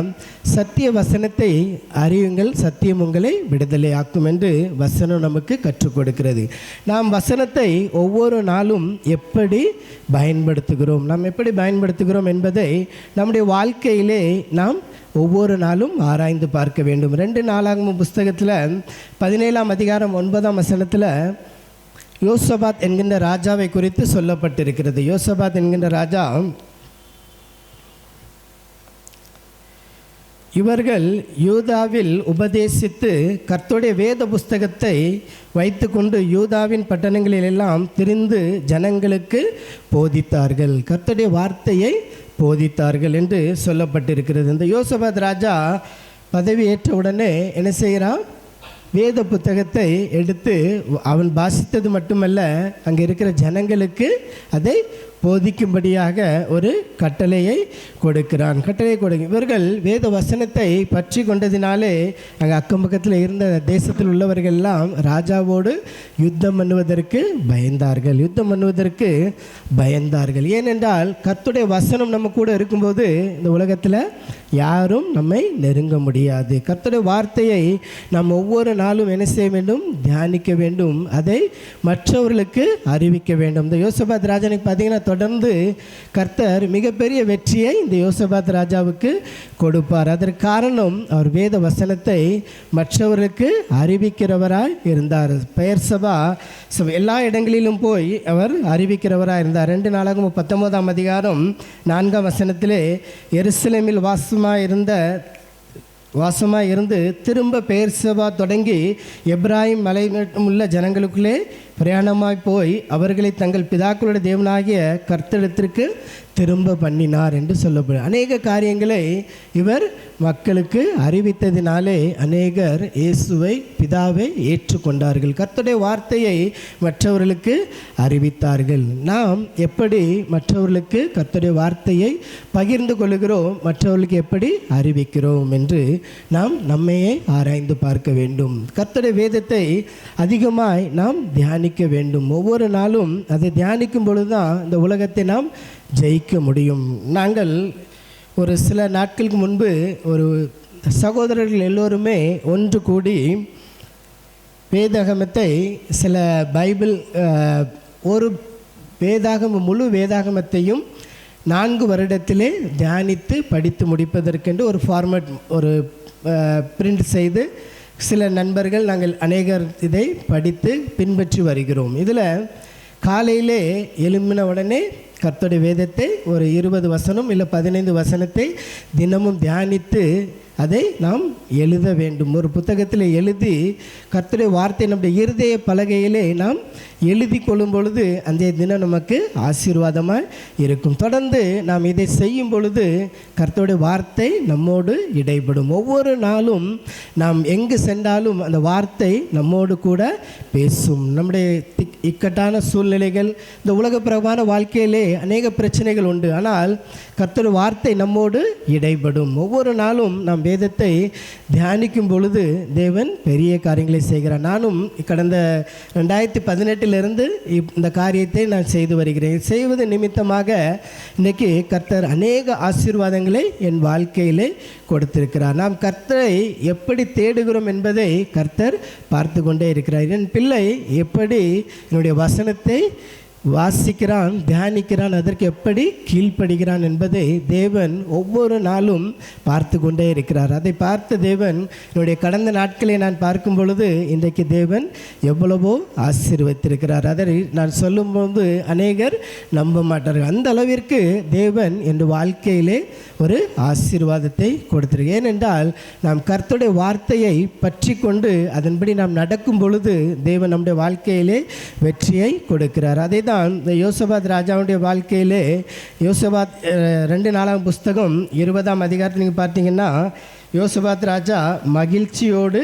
சத்திய வசனத்தை அறியுங்கள், சத்தியம் உங்களை விடுதலை ஆக்கும் என்று வசனம் நமக்கு கற்றுக் கொடுக்கிறது. நாம் வசனத்தை ஒவ்வொரு நாளும் எப்படி பயன்படுத்துகிறோம், நாம் எப்படி பயன்படுத்துகிறோம் என்பதை நம்முடைய வாழ்க்கையிலே நாம் ஒவ்வொரு நாளும் ஆராய்ந்து பார்க்க வேண்டும். 2 நாளாகமம் புஸ்தகத்தில் 17ஆம் அதிகாரம் 9ஆம் வசனத்தில் யோசபாத் என்கின்ற ராஜாவை குறித்து சொல்லப்பட்டிருக்கிறது. யோசபாத் என்கின்ற ராஜா, இவர்கள் யூதாவில் உபதேசித்து கர்த்தருடைய வேத புஸ்தகத்தை வைத்து கொண்டு யூதாவின் பட்டணங்களிலெல்லாம் திரிந்து ஜனங்களுக்கு போதித்தார்கள், கர்த்தருடைய வார்த்தையை போதித்தார்கள் என்று சொல்லப்பட்டிருக்கிறது. இந்த யோசபாத் ராஜா பதவி ஏற்ற உடனே என்ன செய்கிறான்? வேத புத்தகத்தை எடுத்து அவன் வாசித்தது மட்டுமல்ல, அங்கே இருக்கிற ஜனங்களுக்கு அதை போதிக்கும்படியாக ஒரு கட்டளையை கொடுக்கிறான். இவர்கள் வேத வசனத்தை பற்றி கொண்டதினாலே அங்கே அக்கம் பக்கத்தில் இருந்த தேசத்தில் உள்ளவர்கள் எல்லாம் ராஜாவோடு யுத்தம் பண்ணுவதற்கு ஏனென்றால் கர்த்தருடைய வசனம் நம்ம கூட இருக்கும்போது இந்த உலகத்தில் யாரும் நம்மை நெருங்க முடியாது. கர்த்தருடைய வார்த்தையை நாம் ஒவ்வொரு நாளும் என்ன செய்ய வேண்டும்? தியானிக்க வேண்டும், அதை மற்றவர்களுக்கு அறிவிக்க வேண்டும். இந்த யோசபாத் ராஜானுக்கு பார்த்தீங்கன்னா தொடர்ந்து கர்த்தர் மிகப்பெரிய வெற்றியை இந்த யோசபாத் ராஜாவுக்கு கொடுப்பார். அதற்கு காரணம் அவர் வேத வசனத்தை மற்றவர்களுக்கு அறிவிக்கிறவராய் இருந்தார். பெயர் சபா எல்லா இடங்களிலும் போய் அவர் அறிவிக்கிறவராக இருந்தார். 2 நாளாகமம் 19ஆம் அதிகாரம் 4ஆம் வசனத்திலே எருசலேமில் வாசமாக இருந்து திரும்ப பெயர் சபா தொடங்கி எப்ராஹிம் மலை உள்ள ஜனங்களுக்குள்ளே பிரயாணமாய் போய் அவர்களை தங்கள் பிதாக்களுடைய தேவனாகிய கர்த்தரிடத்திற்கு திரும்ப பண்ணினார் என்று சொல்லப்படும். அநேக காரியங்களை இவர் மக்களுக்கு அறிவித்ததினாலே அநேகர் இயேசுவை பிதாவை ஏற்றுக்கொண்டார்கள். கர்த்தருடைய வார்த்தையை மற்றவர்களுக்கு அறிவித்தார்கள். நாம் எப்படி மற்றவர்களுக்கு கர்த்தருடைய வார்த்தையை பகிர்ந்து கொள்கிறோம், மற்றவர்களுக்கு எப்படி அறிவிக்கிறோம் என்று நாம் நம்மையே ஆராய்ந்து பார்க்க வேண்டும். கர்த்தருடைய வேதத்தை அதிகமாய் நாம் தியானிக்க வேண்டும். ஒவ்வொரு நாளும் அதை தியானிக்கும் பொழுதுதான் இந்த உலகத்தை நாம் ஜெயிக்க முடியும். நாங்கள் ஒரு சில நாட்களுக்கு முன்பு ஒரு சகோதரர்கள் எல்லோருமே ஒன்று கூடி வேதாகமத்தை சில பைபிள் ஒரு முழு வேதாகமத்தையும் 4 வருடத்திலே தியானித்து படித்து முடிப்பதற்கென்று ஒரு ஃபார்மேட் பிரிண்ட் செய்து சில நண்பர்கள் நாங்கள் அநேகர் இதை படித்து பின்பற்றி வருகிறோம். இதில் காலையிலே எழும்பின உடனே கர்த்தருடைய வேதத்தை ஒரு 20 வசனம் இல்லை 15 வசனத்தை தினமும் தியானித்து அதை நாம் எழுத வேண்டும். ஒரு புத்தகத்தில் எழுதி கர்த்தருடைய வார்த்தை நம்முடைய இருதய பலகையிலே நாம் எழுதி கொள்ளும் பொழுது அந்த தினம் நமக்கு ஆசீர்வாதமாக இருக்கும். தொடர்ந்து நாம் இதை செய்யும் பொழுது கர்த்தருடைய வார்த்தை நம்மோடு இடைப்படும். ஒவ்வொரு நாளும் நாம் எங்கு சென்றாலும் அந்த வார்த்தை நம்மோடு கூட பேசும். நம்முடைய இக்கட்டான சூழ்நிலைகள், இந்த உலகப்பிரகான வாழ்க்கையிலே அநேக பிரச்சனைகள் உண்டு. ஆனால் கர்த்தருடைய வார்த்தை நம்மோடு இடைப்படும். ஒவ்வொரு நாளும் நாம் வேதத்தை தியானிக்கும் பொழுது தேவன் பெரிய காரியங்களை செய்கிறார். நானும் கடந்த 2018 இந்த காரியத்தை நான் செய்து வருகிறேன். செய்வது நிமித்தமாக இன்றைக்கி கர்த்தர் அநேக ஆசீர்வாதங்களை என் வாழ்க்கையிலே கொடுத்திருக்கிறார். நாம் கர்த்தரை எப்படி தேடுகிறோம் என்பதை கர்த்தர் பார்த்து கொண்டே இருக்கிறார். என் பிள்ளை எப்படி என்னுடைய வசனத்தை வாசிக்கிறான், தியானிக்கிறான், அதற்கு எப்படி கீழ்ப்படுகிறான் என்பதை தேவன் ஒவ்வொரு நாளும் பார்த்து கொண்டே இருக்கிறார். அதை பார்த்த தேவன் என்னுடைய கடந்த நாட்களை நான் பார்க்கும் பொழுது இன்றைக்கு தேவன் எவ்வளவோ ஆசீர்வதித்திருக்கிறார். அதை நான் சொல்லும்போது அநேகர் நம்ப மாட்டார்கள். அந்த அளவிற்கு தேவன் என் வாழ்க்கையிலே ஒரு ஆசீர்வாதத்தை கொடுத்திருக்கிறார். ஏனென்றால் நாம் கர்த்தருடைய வார்த்தையை பற்றி கொண்டு அதன்படி நாம் நடக்கும் பொழுது தேவன் நம்முடைய வாழ்க்கையிலே வெற்றியை கொடுக்கிறார். அதை இந்த யோசபாத் ராஜாவுடைய வாழ்க்கையிலே யோசபாத் 2 நாளாம் புஸ்தகம் 20ஆம் அதிகாரத்தில் நீங்கள் பார்த்தீங்கன்னா யோசபாத் ராஜா மகிழ்ச்சியோடு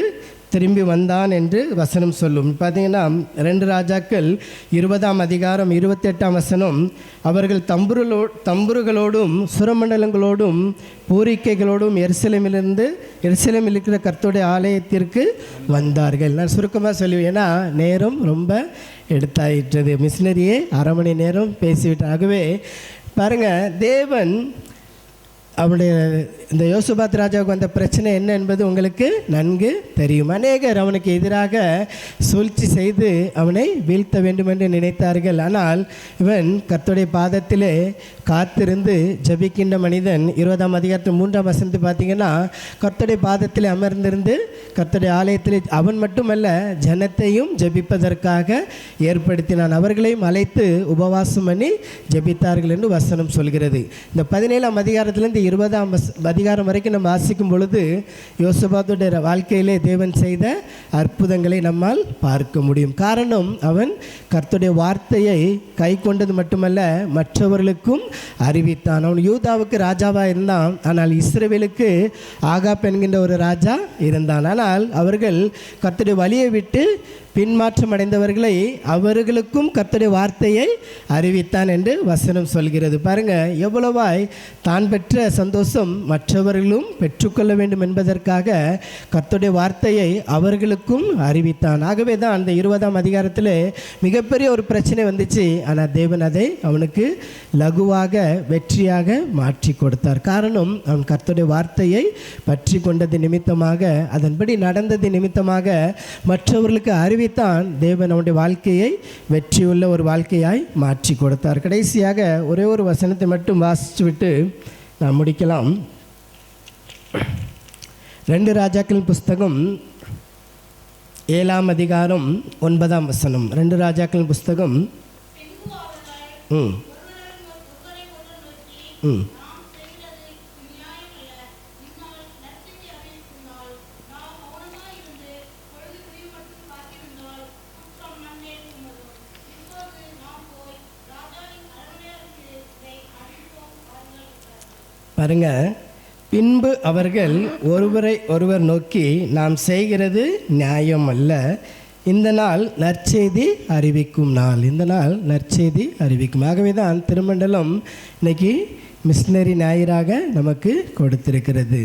திரும்பி வந்தான் என்று வசனம் சொல்லும். பார்த்தீங்கன்னா 2 ராஜாக்கள் 20ஆம் அதிகாரம் 28ஆம் வசனம், அவர்கள் தம்புருகளோடும் சுரமண்டலங்களோடும் பூரிக்கைகளோடும் எருசலேமில் இருக்கிற கர்த்தருடைய ஆலயத்திற்கு வந்தார்கள். நான் சுருக்கமாக சொல்லுவேன், ஏன்னா நேரம் ரொம்ப எடுத்தாயிட்டது. மிஷினரியே 1/2 மணி நேரம் பேசிவிட்டார். ஆகவே பாருங்கள், தேவன் அவனுடைய இந்த யோசபாத் ராஜாவுக்கு வந்த பிரச்சனை என்ன என்பது உங்களுக்கு நன்கு தெரியும். அநேகர் அவனுக்கு எதிராக சூழ்ச்சி செய்து அவனை வீழ்த்த வேண்டும் என்று நினைத்தார்கள். ஆனால் இவன் கர்த்தருடைய பாதத்திலே காத்திருந்து ஜபிக்கின்ற மனிதன். 20ஆம் அதிகாரத்தில் 3ஆம் வசனத்தை பார்த்தீங்கன்னா கர்த்தருடைய பாதத்தில் அமர்ந்திருந்து கர்த்தருடைய ஆலயத்தில் அவன் மட்டுமல்ல ஜனத்தையும் ஜபிப்பதற்காக ஏற்படுத்தினான். அவர்களையும் அழைத்து உபவாசம் பண்ணி ஜபித்தார்கள் என்று வசனம் சொல்கிறது. இந்த 17ஆம் அதிகாரத்திலிருந்து 20ஆம் அதிகாரம் வரைக்கும் நம்ம வாசிக்கும் பொழுது யோசபாத்துடைய வாழ்க்கையிலே தேவன் செய்த அற்புதங்களை நம்மால் பார்க்க முடியும். காரணம், அவன் கர்த்தருடைய வார்த்தையை கை கொண்டது மட்டுமல்ல, மற்றவர்களுக்கும் அறிவித்தான். அவன் யூதாவுக்கு ராஜாவாக இருந்தான், ஆனால் இஸ்ரவேலுக்கு ஆகாப் என்கின்ற ஒரு ராஜா இருந்தான். ஆனால் அவர்கள் கர்த்தருடைய வழியை விட்டு பின்மாற்றம் அடைந்தவர்களை அவர்களுக்கும் கர்த்தருடைய வார்த்தையை அறிவித்தான் என்று வசனம் சொல்கிறது. பாருங்க, எவ்வளவாய் தான் பெற்ற சந்தோஷம் மற்றவர்களும் பெற்றுக்கொள்ள வேண்டும் என்பதற்காக கர்த்தருடைய வார்த்தையை அவர்களுக்கும் அறிவித்தான். ஆகவே தான் அந்த 20ஆம் அதிகாரத்தில் மிகப்பெரிய ஒரு பிரச்சனை வந்துச்சு. ஆனால் தேவன் அதை அவனுக்கு லகுவாக வெற்றியாக மாற்றி கொடுத்தார். காரணம், அவன் கர்த்தருடைய வார்த்தையை பற்றி கொண்டது நிமித்தமாக, அதன்படி நடந்தது நிமித்தமாக மற்றவர்களுக்கு அறிவித்தான். தேவன் அவனுடைய வாழ்க்கையை வெற்றியுள்ள ஒரு வாழ்க்கையாய் மாற்றி கொடுத்தார். கடைசியாக ஒரே ஒரு வசனத்தை மட்டும் வாசித்து விட்டு நாம் முடிக்கலாம். 2 ராஜாக்கள் புஸ்தகம் 7ஆம் அதிகாரம் 9ஆம் வசனம். 2 ராஜாக்கள் புஸ்தகம் பாருங்க, பின்பு அவர்கள் ஒருவரை ஒருவர் நோக்கி, நாம் செய்கிறது நியாயம் அல்ல, இந்த நாள் நற்செய்தி அறிவிக்கும் நாள், இந்த நாள் நற்செய்தி அறிவிக்கும். ஆகவே தான் திருமண்டலம் இன்னைக்கு மிஷினரி ஞாயிறாக நமக்கு கொடுத்திருக்கிறது.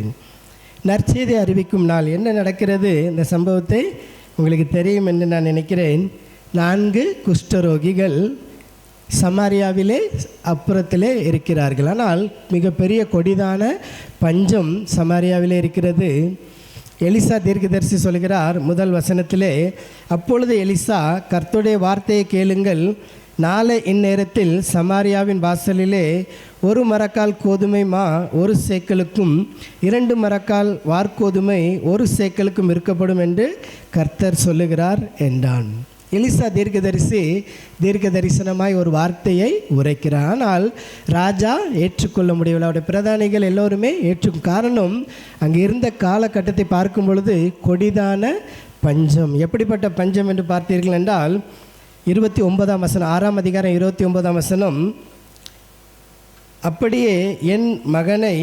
நற்செய்தி அறிவிக்கும் நாள். என்ன நடக்கிறது? இந்த சம்பவத்தை உங்களுக்கு தெரியும் என்று நான் நினைக்கிறேன். 4 குஷ்டரோகிகள் சமாரியாவிலே அப்புறத்திலே இருக்கிறார்கள். ஆனால் மிகப்பெரிய கொடிதான பஞ்சம் சமாரியாவிலே இருக்கிறது. எலிசா தீர்க்கதரிசி சொல்கிறார் முதல் வசனத்திலே, அப்பொழுது எலிசா, கர்த்தருடைய வார்த்தையை கேளுங்கள், நாளை இந்நேரத்தில் சமாரியாவின் வாசலிலே 1 மரக்கால் கோதுமை மா 1 சேக்கலுக்கும் 2 மரக்கால் வார்கோதுமை 1 சேக்கலுக்கும் விற்கப்படும் என்று கர்த்தர் சொல்லுகிறார் என்றான். எலிசா தீர்க்க தரிசனமாய் ஒரு வார்த்தையை உரைக்கிறார். ஆனால் ராஜா ஏற்றுக்கொள்ள முடியவில்லை. அவருடைய பிரதானிகள் எல்லோருமே காரணம், அங்கே இருந்த காலகட்டத்தை பார்க்கும் பொழுது கொடிதான பஞ்சம். எப்படிப்பட்ட பஞ்சம் என்று பார்த்தீர்கள் என்றால் 29ஆம் வசனம், 6ஆம் அதிகாரம் 29ஆம் வசனம், அப்படியே என் மகனை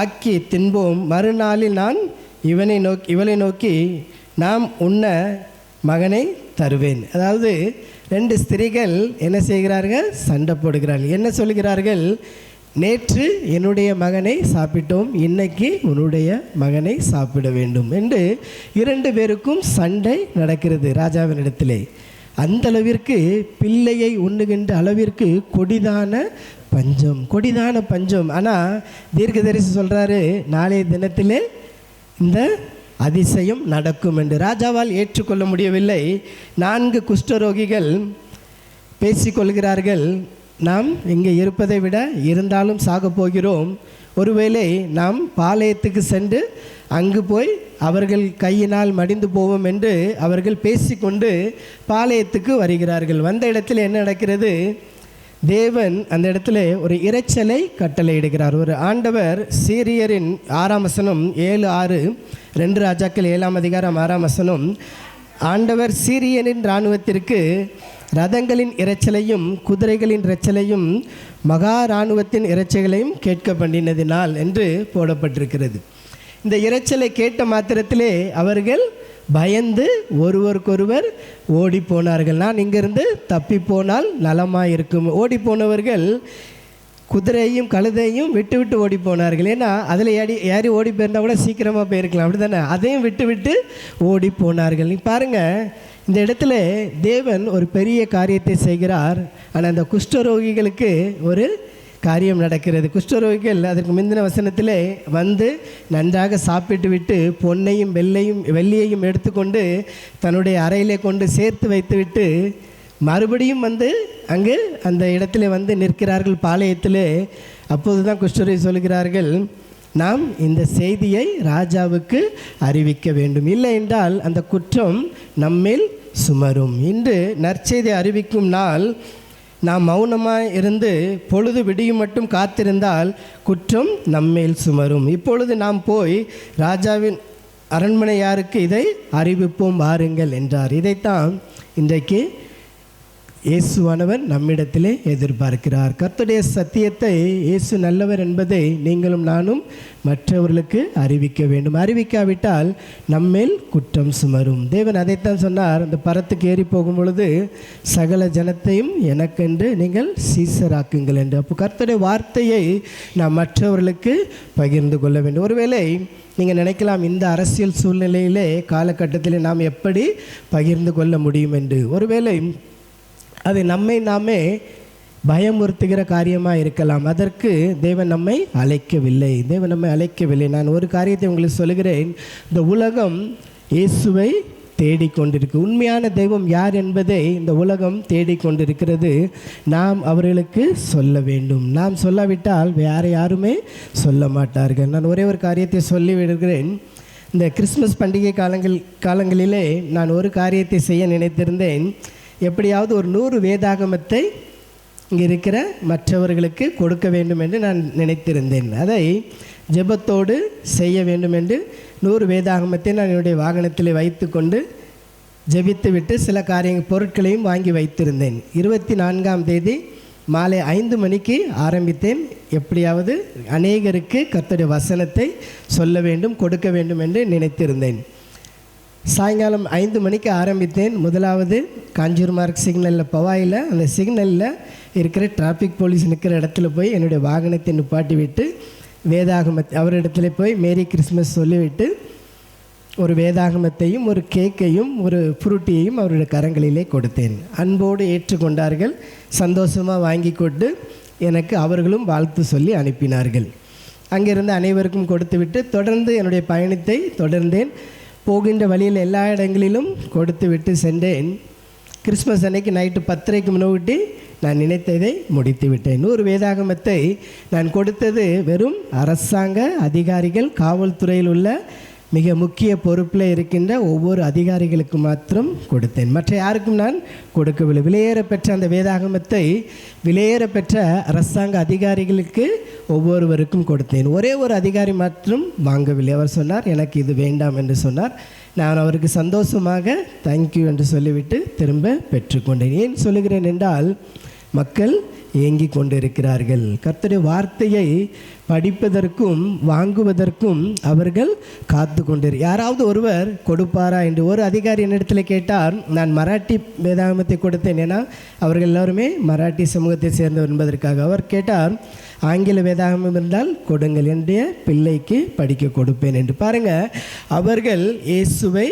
ஆக்கி தின்போம், மறுநாளில் நான் இவளை நோக்கி நாம் உண்ண மகனை தருவேன். அதாவது 2 ஸ்திரீகள் என்ன செய்கிறார்கள்? சண்டை போடுகிறார்கள். என்ன சொல்கிறார்கள்? நேற்று என்னுடைய மகனை சாப்பிட்டோம், இன்னைக்கு உன்னுடைய மகனை சாப்பிட வேண்டும் என்று 2 பேருக்கும் சண்டை நடக்கிறது ராஜாவினிடத்திலே. அந்த அளவிற்கு பிள்ளையை உண்ணுகின்ற அளவிற்கு கொடிதான பஞ்சம். ஆனால் தீர்க்கதரிசி சொல்கிறாரு, நாளைய தினத்திலே இந்த அதிசயம் நடக்கும் என்று. ராஜாவால் ஏற்றுக்கொள்ள முடியவில்லை. 4 குஷ்டரோகிகள் பேசிக்கொள்கிறார்கள், நாம் இங்கே இருப்பதை விட இருந்தாலும் சாக போகிறோம், ஒருவேளை நாம் பாளையத்துக்கு சென்று அங்கு போய் அவர்கள் கையினால் மடிந்து போவோம் என்று அவர்கள் பேசிக்கொண்டு பாளையத்துக்கு வருகிறார்கள். வந்த இடத்தில் என்ன நடக்கிறது? தேவன் அந்த இடத்துல ஒரு இரைச்சலை கட்டளையிடுகிறார். ஒரு ஆண்டவர் சீரியரின் 6ஆம் வசனம் 7:6, 2 ராஜாக்கள் 7ஆம் அதிகாரம் 6ஆம் வசனம், ஆண்டவர் சீரியனின் இராணுவத்திற்கு ரதங்களின் இரைச்சலையும் குதிரைகளின் இரைச்சலையும் மகா இராணுவத்தின் இரைச்சலையும் கேட்க பண்ணினதினால் என்று போடப்பட்டிருக்கிறது. இந்த இரைச்சலை கேட்ட மாத்திரத்திலே அவர்கள் பயந்து ஒருவருக்கொருவர் ஓடி போனார்கள். நான் இங்கிருந்து தப்பி போனால் நலமாக இருக்கும். ஓடி போனவர்கள் குதிரையும் கழுதையும் விட்டு ஓடி போனார்கள். ஏன்னா அதில் ஏறி ஓடி போயிருந்தால் கூட சீக்கிரமாக போயிருக்கலாம், அப்படி தானே? அதையும் விட்டு ஓடி போனார்கள். நீ பாருங்கள், இந்த இடத்துல தேவன் ஒரு பெரிய காரியத்தை செய்கிறார். ஆனால் அந்த குஷ்டரோகிகளுக்கு ஒரு காரியம் நடக்கிறது. குஷ்டரோகிகள் அதற்கு முந்தின வசனத்தில் வந்து நன்றாக சாப்பிட்டு விட்டு பொன்னையும் வெள்ளியையும் எடுத்துக்கொண்டு தன்னுடைய அறையிலே கொண்டு சேர்த்து வைத்துவிட்டு மறுபடியும் வந்து அங்கு அந்த இடத்துல வந்து நிற்கிறார்கள் பாளையத்தில். அப்போது தான் குஷ்டரோகி சொல்கிறார்கள், நாம் இந்த செய்தியை ராஜாவுக்கு அறிவிக்க வேண்டும், இல்லை என்றால் அந்த குற்றம் நம்மேல் சுமரும். இன்று நற்செய்தி அறிவிக்கும் நாள். நாம் மௌனமாய் இருந்து பொழுது விடியும் மட்டும் காத்திருந்தால் குற்றம் நம்மேல் சுமரும். இப்பொழுது நாம் போய் ராஜாவின் அரண்மனையாருக்கு இதை அறிவிப்போம் வாருங்கள் என்றார். இதைத்தான் இன்றைக்கு இயேசுவானவர் நம்மிடத்திலே எதிர்பார்க்கிறார். கர்த்தருடைய சத்தியத்தை, இயேசு நல்லவர் என்பதை நீங்களும் நானும் மற்றவர்களுக்கு அறிவிக்க வேண்டும். அறிவிக்காவிட்டால் நம்மேல் குற்றம் சுமரும். தேவன் அதைத்தான் சொன்னார், அந்த பரத்துக்கு ஏறி போகும் பொழுது சகல ஜனத்தையும் எனக்கென்று நீங்கள் சீசராக்குங்கள் என்று. அப்போ கர்த்தருடைய வார்த்தையை நாம் மற்றவர்களுக்கு பகிர்ந்து கொள்ள வேண்டும். ஒருவேளை நீங்கள் நினைக்கலாம், இந்த அரசியல் சூழ்நிலையிலே காலகட்டத்தில் நாம் எப்படி பகிர்ந்து கொள்ள முடியும் என்று. ஒருவேளை அது நம்மை நாமே பயமுறுத்துகிற காரியமாக இருக்கலாம். அதற்கு தேவன் நம்மை அழைக்கவில்லை. நான் ஒரு காரியத்தை உங்களுக்கு சொல்கிறேன். இந்த உலகம் இயேசுவை தேடிக்கொண்டிருக்கு. உண்மையான தெய்வம் யார் என்பதை இந்த உலகம் தேடிக்கொண்டிருக்கிறது. நாம் அவர்களுக்கு சொல்ல வேண்டும். நாம் சொல்லாவிட்டால் வேறு யாருமே சொல்ல மாட்டார்கள். நான் ஒரே ஒரு காரியத்தை சொல்லி விடுகிறேன். இந்த கிறிஸ்மஸ் பண்டிகை காலங்களிலே நான் ஒரு காரியத்தை செய்ய நினைத்திருந்தேன். எப்படியாவது ஒரு 100 வேதாகமத்தை இங்கே இருக்கிற மற்றவர்களுக்கு கொடுக்க வேண்டும் என்று நான் நினைத்திருந்தேன். அதை ஜெபத்தோடு செய்ய வேண்டும் என்று 100 வேதாகமத்தை நான் என்னுடைய வாகனத்தில் வைத்து கொண்டு ஜெபித்து விட்டு சில பொருட்களையும் வாங்கி வைத்திருந்தேன். 24ஆம் தேதி மாலை 5 மணிக்கு ஆரம்பித்தேன். எப்படியாவது அநேகருக்கு கர்த்தருடைய வசனத்தை சொல்ல வேண்டும், கொடுக்க வேண்டும் என்று நினைத்திருந்தேன். சாயங்காலம் 5 மணிக்கு ஆரம்பித்தேன். முதலாவது காஞ்சூர் மார்க் சிக்னலில் பவாயில், அந்த சிக்னலில் இருக்கிற டிராஃபிக் போலீஸ் நிற்கிற இடத்துல போய் என்னுடைய வாகனத்தை நிப்பாட்டி விட்டு அவரிடத்துல போய் மேரி கிறிஸ்மஸ் சொல்லிவிட்டு ஒரு வேதாகமத்தையும் ஒரு கேக்கையும் ஒரு ஃப்ரூட்டியையும் அவருடைய கரங்களிலே கொடுத்தேன். அன்போடு ஏற்றுக்கொண்டார்கள். சந்தோஷமாக வாங்கி கொண்டு எனக்கு அவர்களும் வாழ்த்து சொல்லி அனுப்பினார்கள். அங்கிருந்து அனைவருக்கும் கொடுத்துவிட்டு தொடர்ந்து என்னுடைய பயணத்தை தொடர்ந்தேன். போகின்ற வழியில் எல்லா இடங்களிலும் கொடுத்து விட்டு சென்றேன். கிறிஸ்மஸ் அன்னைக்கு நைட்டு 10:30க்கு முன்னாடி நான் நினைத்ததை முடித்து விட்டேன். 100 வேதாகமத்தை நான் கொடுத்தது வெறும் அரசாங்க அதிகாரிகள், காவல்துறையில் உள்ள மிக முக்கிய பொறுப்பில் இருக்கின்ற ஒவ்வொரு அதிகாரிகளுக்கு மாத்திரம் கொடுத்தேன். மற்ற யாருக்கும் நான் கொடுக்கவில்லை. விலையேற பெற்ற அந்த வேதாகமத்தை விலையேற பெற்ற அரசாங்க அதிகாரிகளுக்கு ஒவ்வொருவருக்கும் கொடுத்தேன். ஒரே ஒரு அதிகாரி மாத்திரம் வாங்கவில்லை. அவர் சொன்னார், எனக்கு இது வேண்டாம் என்று சொன்னார். நான் அவருக்கு சந்தோஷமாக தேங்க்யூ என்று சொல்லிவிட்டு திரும்ப பெற்றுக்கொண்டேன். ஏன் சொல்லுகிறேன் என்றால், மக்கள் ஏங்கி கொண்டிருக்கிறார்கள். கர்த்தருடைய வார்த்தையை படிப்பதற்கும் வாங்குவதற்கும் அவர்கள் காத்து கொண்டிரு. யாராவது ஒருவர் கொடுப்பாரா என்று ஒரு அதிகாரி என்னிடத்தில் கேட்டார். நான் மராட்டி வேதாகமத்தை கொடுத்தேன். ஏன்னா அவர்கள் எல்லாருமே மராட்டி சமூகத்தை சேர்ந்தவர் என்பதற்காக. அவர் கேட்டார், ஆங்கில வேதாகமம் இருந்தால் கொடுங்கள், என்னுடைய பிள்ளைக்கு படிக்க கொடுப்பேன் என்று. பாருங்கள், அவர்கள் இயேசுவை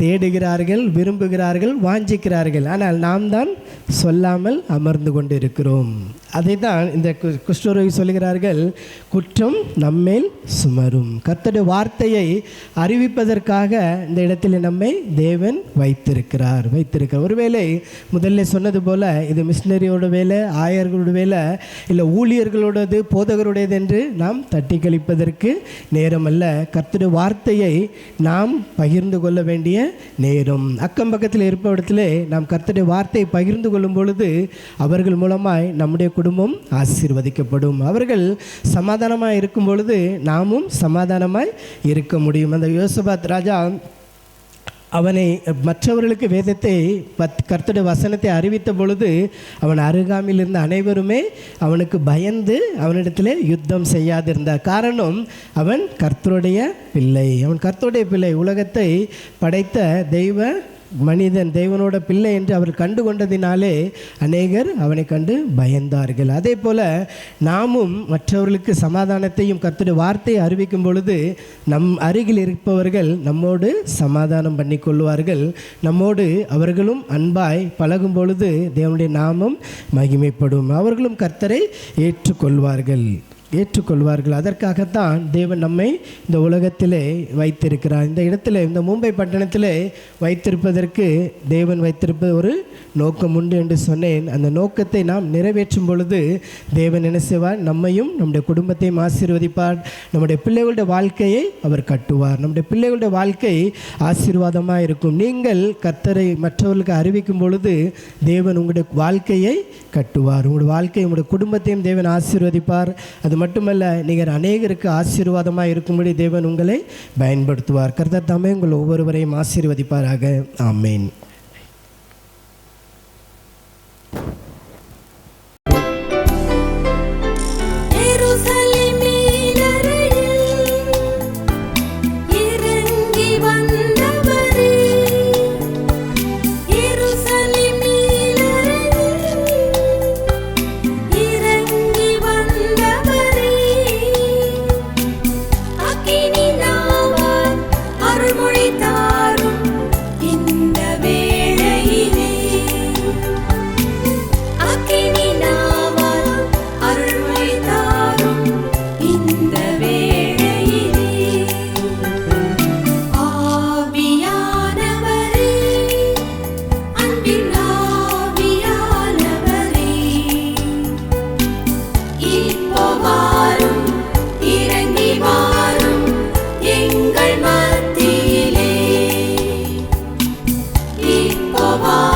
தேடுகிறார்கள், விரும்புகிறார்கள், வாஞ்சிக்கிறார்கள். ஆனால் நாம் தான் சொல்லாமல் அமர்ந்து கொண்டு இருக்கிறோம். அதை தான் இந்த குஷ்டரோகி சொல்லுகிறார்கள், குற்றம் நம்மேல் சுமரும். கர்த்தருடைய வார்த்தையை அறிவிப்பதற்காக இந்த இடத்தில் நம்மை தேவன் வைத்திருக்கிறார். ஒருவேளை முதல்ல சொன்னது போல இது மிஷினரியோட வேலை, ஆயர்களோட வேலை, இல்லை ஊழியர்களோடது, போதகருடையது என்று நாம் தட்டி கழிப்பதற்கு நேரம் அல்ல. கர்த்தருடைய வார்த்தையை நாம் பகிர்ந்து கொள்ள வேண்டிய நேரம். அக்கம் பக்கத்தில் இருப்பவரிடத்திலே நாம் கர்த்தருடைய வார்த்தையை பகிர்ந்து கொள்ளும் பொழுது அவர்கள் மூலமாய் நம்முடைய குடும்பம் ஆசீர்வதிக்கப்படும். அவர்கள் சமாதானமாய் இருக்கும் பொழுது நாமும் சமாதானமாய் இருக்க முடியும். அந்த யோசபாத் ராஜா அவனை மற்றவர்களுக்கு வேதத்தை கர்த்தருடைய வசனத்தை அறிவித்த பொழுது அவன் அருகாமையில் இருந்த அனைவருமே அவனுக்கு பயந்து அவனிடத்தில் யுத்தம் செய்யாதிருந்தார். காரணம், அவன் கர்த்தருடைய பிள்ளை. உலகத்தை படைத்த தெய்வ மனிதன், தேவனோட பிள்ளை என்று அவர் கண்டு கொண்டதினாலே அநேகர் அவனை கண்டு பயந்தார்கள். அதே போல நாமும் மற்றவர்களுக்கு சமாதானத்தையும் கர்த்தருடைய வார்த்தையை அறிவிக்கும் பொழுது நம் அருகில் இருப்பவர்கள் நம்மோடு சமாதானம் பண்ணி கொள்வார்கள். நம்மோடு அவர்களும் அன்பாய் பழகும் பொழுது தேவனுடைய நாமம் மகிமைப்படும். அவர்களும் கர்த்தரை ஏற்றுக்கொள்வார்கள். ஏற்றுக்கொள்வார்கள். அதற்காகத்தான் தேவன் நம்மை இந்த உலகத்திலே வைத்திருக்கிறார். இந்த இடத்துல, இந்த மும்பை பட்டணத்திலே வைத்திருப்பதற்கு தேவன் வைத்திருப்ப ஒரு நோக்கம் உண்டு என்று சொன்னேன். அந்த நோக்கத்தை நாம் நிறைவேற்றும் பொழுது தேவன் என்ன செய்வார்? நம்மையும் நம்முடைய குடும்பத்தையும் ஆசீர்வதிப்பார். நம்முடைய பிள்ளைகளுடைய வாழ்க்கையை அவர் கட்டுவார். நம்முடைய பிள்ளைகளுடைய வாழ்க்கை ஆசீர்வாதமாக இருக்கும். நீங்கள் கர்த்தரை மற்றவர்களுக்கு அறிவிக்கும் பொழுது தேவன் உங்களுடைய வாழ்க்கையை கட்டுவார். உங்களுடைய வாழ்க்கையை, உங்களுடைய குடும்பத்தையும் தேவன் ஆசீர்வதிப்பார். அது மட்டுமல்ல, நீங்கள் அநேகருக்கு ஆசீர்வாதமாக இருக்கும்படி தேவன் உங்களை பயன்படுத்துவார். கர்த்தர் தாமே உங்கள் ஒவ்வொருவரையும் ஆசீர்வதிப்பாராக. ஆமேன். Bye.